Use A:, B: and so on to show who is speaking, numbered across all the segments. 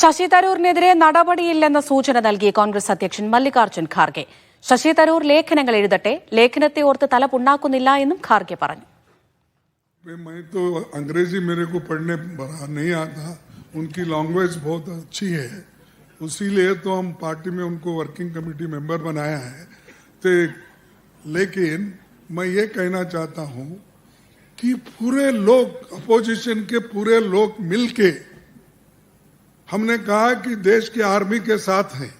A: ശശി തരൂരിനെതിരെ നടപടിയില്ലെന്ന സൂചന നൽകി കോൺഗ്രസ് അധ്യക്ഷൻ മല്ലികാർജ്ജുൻ ഖാർഗെ. ശശി തരൂർ ലേഖനങ്ങൾ എഴുതട്ടെ, ലേഖനത്തെ ഓർത്ത് തല പുണ്ണാക്കുന്നില്ല എന്നും ഖാർഗെ പറഞ്ഞു.
B: मैं तो अंग्रेजी मेरे को पढ़ने नहीं आता, उनकी लैंग्वेज बहुत अच्छी है, उसीलिए तो हम पार्टी में उनको वर्किंग कमेटी मेंबर बनाया है. तो लेकिन मैं ये कहना चाहता हूँ कि पूरे लोग, अपोजिशन के पूरे लोग मिलके हमने कहा कि देश के आर्मी के साथ हैं,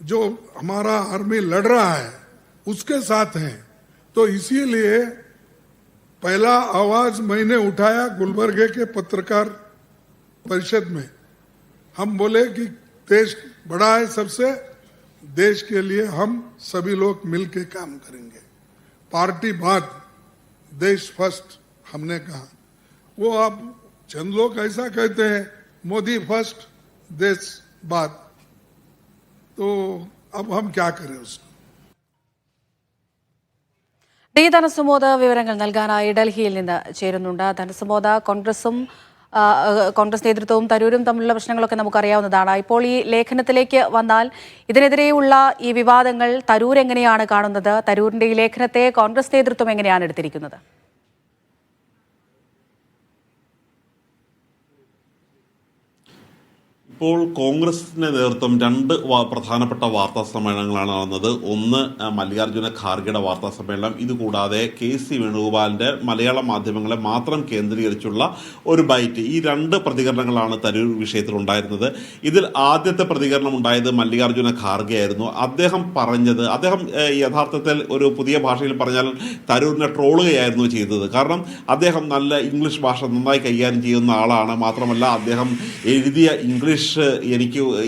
B: जो हमारा आर्मी लड़ रहा है उसके साथ हैं. तो इसीलिए पहला आवाज मैंने उठाया गुलबर्गे के पत्रकार परिषद में. हम बोले कि देश बड़ा है सबसे, देश के लिए हम सभी लोग मिलके काम करेंगे, पार्टी बात, देश फर्स्ट हमने कहा. वो अब चंद लोग ऐसा कहते हैं मोदी फर्स्ट देश बात, तो अब हम क्या करें उसको.
A: ഡി ധനസുമോദ് വിവരങ്ങൾ നൽകാനായി ഡൽഹിയിൽ നിന്ന് ചേരുന്നുണ്ട്. ധനസുമോദ്, കോൺഗ്രസ് നേതൃത്വവും തരൂരും തമ്മിലുള്ള പ്രശ്നങ്ങളൊക്കെ നമുക്കറിയാവുന്നതാണ്. ഇപ്പോൾ ഈ ലേഖനത്തിലേക്ക് വന്നാൽ ഇതിനെതിരെയുള്ള ഈ വിവാദങ്ങൾ തരൂർ എങ്ങനെയാണ് കാണുന്നത്? തരൂരിന്റെ ഈ ലേഖനത്തെ കോൺഗ്രസ് നേതൃത്വം എങ്ങനെയാണ് എടുത്തിരിക്കുന്നത്?
C: ഇപ്പോൾ കോൺഗ്രസിന്റെ നേതൃത്വം രണ്ട് പ്രധാനപ്പെട്ട വാർത്താ സമ്മേളനങ്ങളാണ് നടന്നത്. ഒന്ന് മല്ലികാർജ്ജുന ഖാർഗെയുടെ വാർത്താ സമ്മേളനം, ഇതുകൂടാതെ KC വേണുഗോപാലിന്റെ മലയാള മാധ്യമങ്ങളെ മാത്രം കേന്ദ്രീകരിച്ചുള്ള ഒരു ബൈറ്റ്. ഈ രണ്ട് പ്രതികരണങ്ങളാണ് തരൂർ വിഷയത്തിൽ ഉണ്ടായിരുന്നത്. ഇതിൽ ആദ്യത്തെ പ്രതികരണം ഉണ്ടായത് മല്ലികാർജ്ജുന ഖാർഗെ ആയിരുന്നു. അദ്ദേഹം പറഞ്ഞത്, അദ്ദേഹം യഥാർത്ഥത്തിൽ ഒരു പുതിയ ഭാഷയിൽ പറഞ്ഞാൽ തരൂരിനെ ട്രോളുകയായിരുന്നു ചെയ്തത്. കാരണം അദ്ദേഹം നല്ല ഇംഗ്ലീഷ് ഭാഷ നന്നായി കൈകാര്യം ചെയ്യുന്ന ആളാണ്. മാത്രമല്ല അദ്ദേഹം എഴുതിയ ഇംഗ്ലീഷ്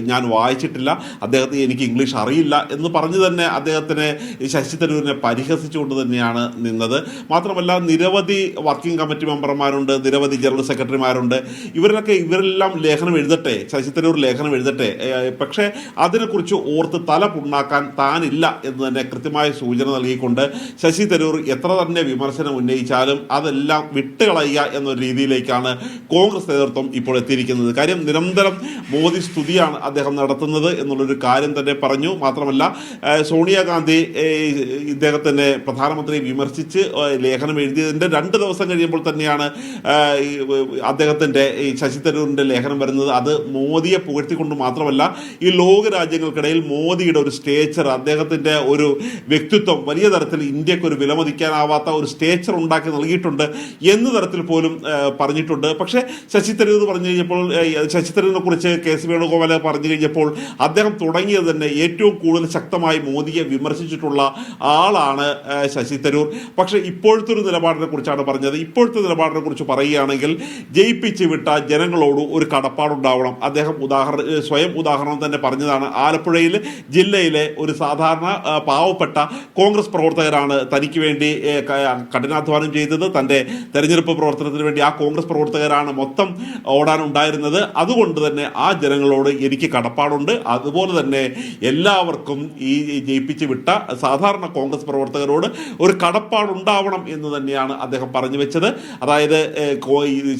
C: ഞാൻ വായിച്ചിട്ടില്ല, അദ്ദേഹത്തിന് എനിക്ക് ഇംഗ്ലീഷ് അറിയില്ല എന്ന് പറഞ്ഞു തന്നെ അദ്ദേഹത്തിനെ, ശശി തരൂരിനെ പരിഹസിച്ചുകൊണ്ട് തന്നെയാണ് നിന്നത്. മാത്രമല്ല നിരവധി വർക്കിംഗ് കമ്മിറ്റി മെമ്പർമാരുണ്ട്, നിരവധി ജനറൽ സെക്രട്ടറിമാരുണ്ട്. ഇവരെല്ലാം ലേഖനം എഴുതട്ടെ, ശശി തരൂർ ലേഖനം എഴുതട്ടെ, പക്ഷേ അതിനെക്കുറിച്ച് ഓർത്ത് തല പുണ്ണാക്കാൻ താനില്ല എന്ന് തന്നെ കൃത്യമായ സൂചന നൽകിക്കൊണ്ട് ശശി തരൂർ എത്ര തന്നെ വിമർശനം ഉന്നയിച്ചാലും അതെല്ലാം വിട്ടുകളയുക എന്നൊരു രീതിയിലേക്കാണ് കോൺഗ്രസ് നേതൃത്വം ഇപ്പോൾ എത്തിയിരിക്കുന്നത്. കാര്യം നിരന്തരം മോദി സ്തുതിയാണ് അദ്ദേഹം നടത്തുന്നത് എന്നുള്ളൊരു കാര്യം തന്നെ പറഞ്ഞു. മാത്രമല്ല സോണിയാഗാന്ധി ഇദ്ദേഹത്തിൻ്റെ പ്രധാനമന്ത്രിയെ വിമർശിച്ച് ലേഖനം എഴുതിയതിൻ്റെ 2 ദിവസം കഴിയുമ്പോൾ തന്നെയാണ് അദ്ദേഹത്തിൻ്റെ ഈ ശശി തരൂരിൻ്റെ ലേഖനം വരുന്നത്. അത് മോദിയെ പുകഴ്ത്തിക്കൊണ്ട് മാത്രമല്ല ഈ ലോകരാജ്യങ്ങൾക്കിടയിൽ മോദിയുടെ ഒരു സ്റ്റേച്ചർ, അദ്ദേഹത്തിൻ്റെ ഒരു വ്യക്തിത്വം വലിയ തരത്തിൽ ഇന്ത്യക്ക് ഒരു വിലമതിക്കാനാവാത്ത ഒരു സ്റ്റേച്ചർ ഉണ്ടാക്കി നൽകിയിട്ടുണ്ട് എന്ന തരത്തിൽ പോലും പറഞ്ഞിട്ടുണ്ട്. പക്ഷേ ശശി തരൂർ പറഞ്ഞു കഴിഞ്ഞപ്പോൾ, ശശി തരൂരിനെ കുറിച്ച് KC വേണുഗോപാൽ പറഞ്ഞു കഴിഞ്ഞപ്പോൾ അദ്ദേഹം തുടങ്ങിയത് തന്നെ ഏറ്റവും കൂടുതൽ ശക്തമായി മോദിയെ വിമർശിച്ചിട്ടുള്ള ആളാണ് ശശി തരൂർ. പക്ഷേ ഇപ്പോഴത്തെ ഒരു നിലപാടിനെ കുറിച്ചാണ് പറഞ്ഞത്. ഇപ്പോഴത്തെ നിലപാടിനെ കുറിച്ച് പറയുകയാണെങ്കിൽ ജയിപ്പിച്ച് വിട്ട ജനങ്ങളോട് ഒരു കടപ്പാടുണ്ടാവണം. അദ്ദേഹം സ്വയം ഉദാഹരണം തന്നെ പറഞ്ഞതാണ്. ആലപ്പുഴയിൽ ജില്ലയിലെ ഒരു സാധാരണ പാവപ്പെട്ട കോൺഗ്രസ് പ്രവർത്തകരാണ് തനിക്ക് വേണ്ടി കഠിനാധ്വാനം ചെയ്തത്. തൻ്റെ തെരഞ്ഞെടുപ്പ് പ്രവർത്തനത്തിന് വേണ്ടി ആ കോൺഗ്രസ് പ്രവർത്തകരാണ് മൊത്തം ഓടാനുണ്ടായിരുന്നത്. അതുകൊണ്ട് തന്നെ ആ ജനങ്ങളോട് എനിക്ക് കടപ്പാടുണ്ട്. അതുപോലെ തന്നെ എല്ലാവർക്കും ഈ ജയിപ്പിച്ച് വിട്ട സാധാരണ കോൺഗ്രസ് പ്രവർത്തകരോട് ഒരു കടപ്പാടുണ്ടാവണം എന്ന് തന്നെയാണ് അദ്ദേഹം പറഞ്ഞു വെച്ചത്. അതായത്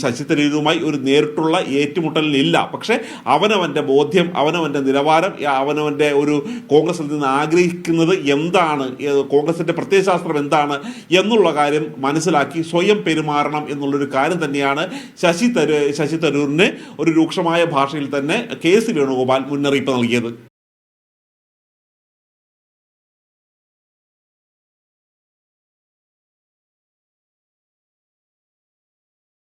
C: ശശി തരൂരുമായി ഒരു നേരിട്ടുള്ള ഏറ്റുമുട്ടലില്ല, പക്ഷേ അവനവൻ്റെ ബോധ്യം, അവനവൻ്റെ നിലവാരം, അവനവൻ്റെ ഒരു കോൺഗ്രസിൽ നിന്ന് ആഗ്രഹിക്കുന്നത് എന്താണ്, കോൺഗ്രസിൻ്റെ പ്രത്യയശാസ്ത്രം എന്താണ് എന്നുള്ള കാര്യം മനസ്സിലാക്കി സ്വയം പെരുമാറണം എന്നുള്ളൊരു കാര്യം തന്നെയാണ് ശശി തരൂരിന് ഒരു രൂക്ഷമായ ഭാഷയിൽ തന്നെ KC വേണുഗോപാൽ മുന്നറിയിപ്പ് നൽകിയത്.